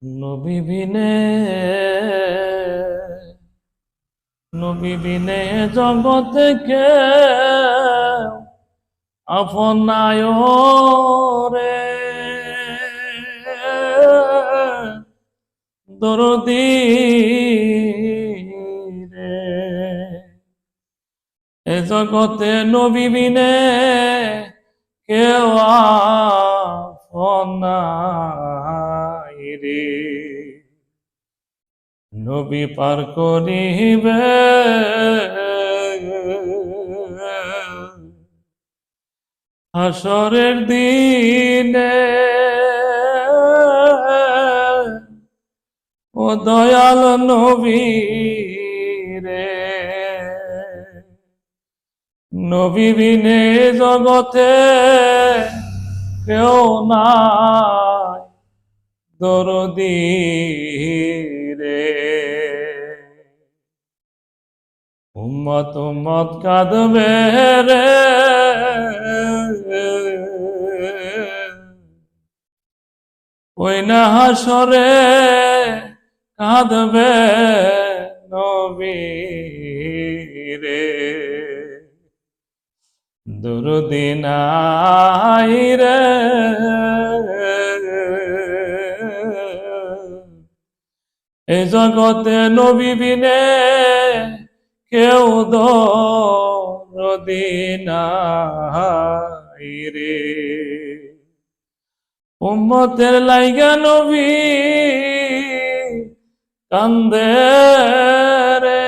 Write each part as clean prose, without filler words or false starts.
নবী বিনে জগতে কেউ আপন নাই রে, দরদী রে। এ জগতে নবী বিনে কেউ আপন নাই রে। নবী পার করিবে হাসরের দিনে, ও দয়াল নবী রে। নবী বিনে জগতে কেউ নাই দরদী রে। উম্মত কাঁদবে রে, ওই না হাসরে কাঁদবে নবী রে। দরদী নাই রে, এ জগতে নবী বিনে কেউ দরদী নাই রে। উম্মতের লাইগা নবী কান্দে রে,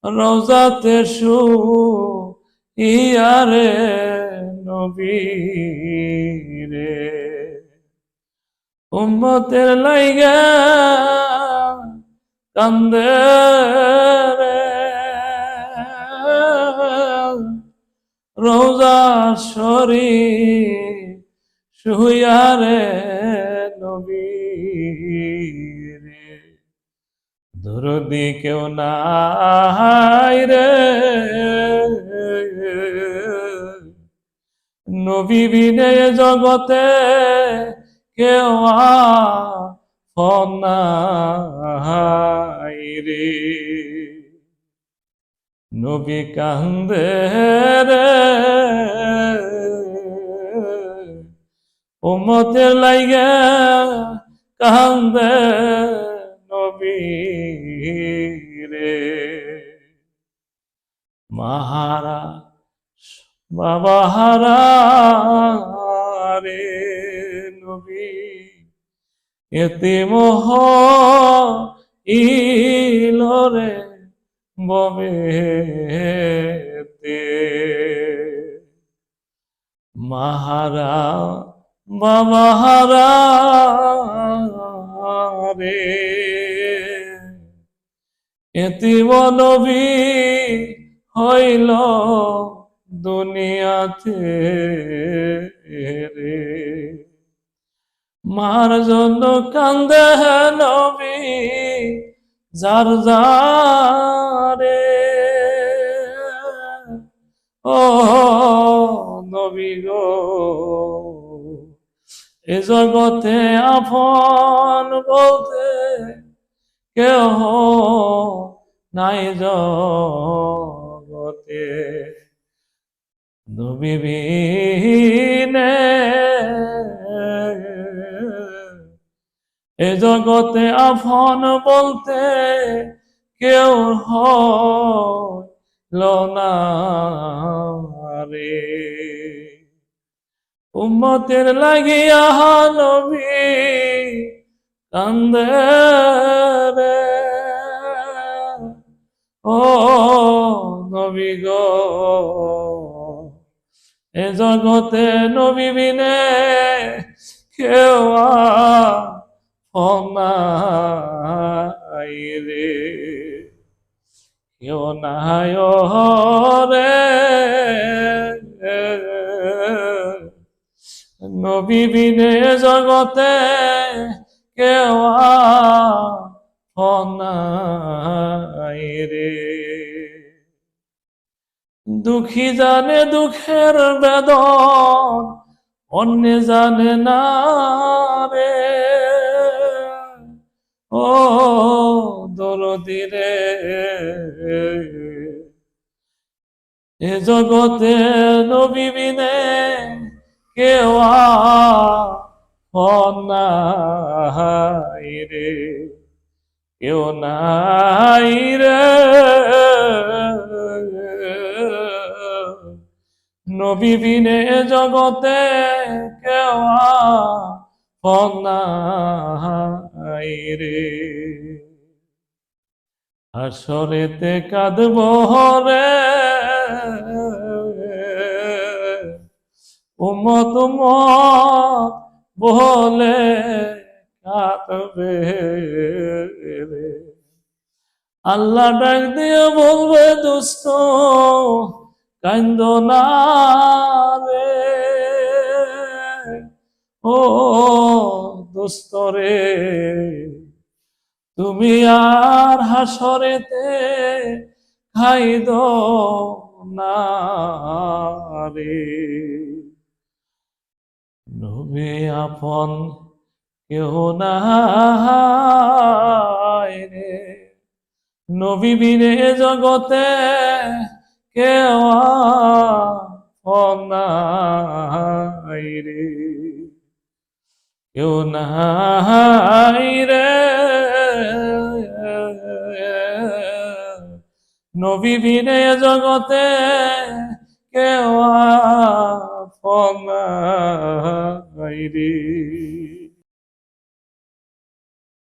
রওজাতে শুইয়া রে নবী রে। উম্মতের লাইগা কান্দে রে, রওজা শরীফ শুইয়া রে নবী রে। দরদী কেউ নাই রে, নবী বিনে জগতে কেউ আপন নাই রে। নবী কান্দে রে, উম্মতের লাইগা কান্দে নবী রে। মাহারা বাবা হারা রে নবী, এতিম হইলরে ববেতে। মাহারা বাবা হারা রে, এতিম নবী হইল দুনিয়াতে রে। মার জন্য কান্দে নবী যার যারে, ও নবী গো এ জগতে আপন বলতে কেহ নাই জগতে। নবী বিনে এ জগতে আপন বলতে কেউ হইল না রে। উম্মতের লাগিয়া নবী কান্দে রে, ও নবী গো এ জগতে নবী বিনে কেউ আপন নাই রে। কেউ নাই রে, নবী বিনে জগতে কেউ আপন নাই রে। দুঃখী জানে দুঃখের বেদন, অন্য জানে না রে ও দরদি রে এ জগতে নবী বিনে কেউ আপন নাই রে কেউ নাই রে নবী বিনে জগতে কেউ আপন নাই রে হাসরেতে কাঁদব রে উম্মত উম্মত বলে কাঁদবে রে আল্লাহ ডাক দিয়ে বলবে দোস্ত কান্দ না রে ও দোস্ত রে তুমি আর হাসরেতে খাইদ না রে নবী আপন কেহ নাই রে নবী বিনে জগতে কেউ আপন নাই রে কেউ নাই রে নবী বিনে জগতে কেউ আপন নাই রে